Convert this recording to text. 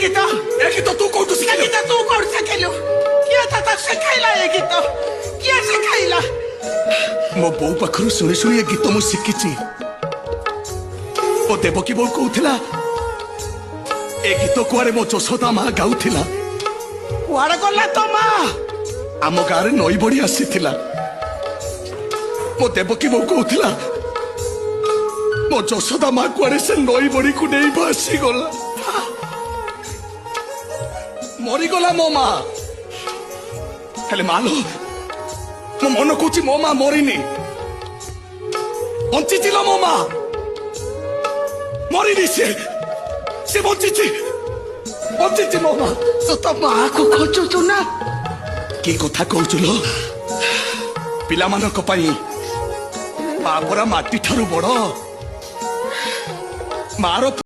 गीत ए गीत तू कोठू ये शिकलो गीत तू कोण शिकलो किए तता शिखाइला ये गीत किए शिखाइला मो बो पाखरु सुनी सुनी ए गीत मु शिखिची ओ देवकी बो कहूथिला ए गीत कुआरे मो जशोदा माँ गाउथिला कुआड़े गला तो माँ आम गाँव नई बड़ी आसीथिला मो देवकी बो कहूथिला मो जशोदा माँ कुआरे से नई बड़ी को नहीं भासी गला मरी गला मो माँ हेले मालो मो मन कहूची मो माँ मरीनी बंचिचिला मो माँ मरीनी से बंचिची मो माँ तो माँ को खोजु ना कि कथा कहचुलो पिला मानक पई बापरा माटी ठारू बड़ मार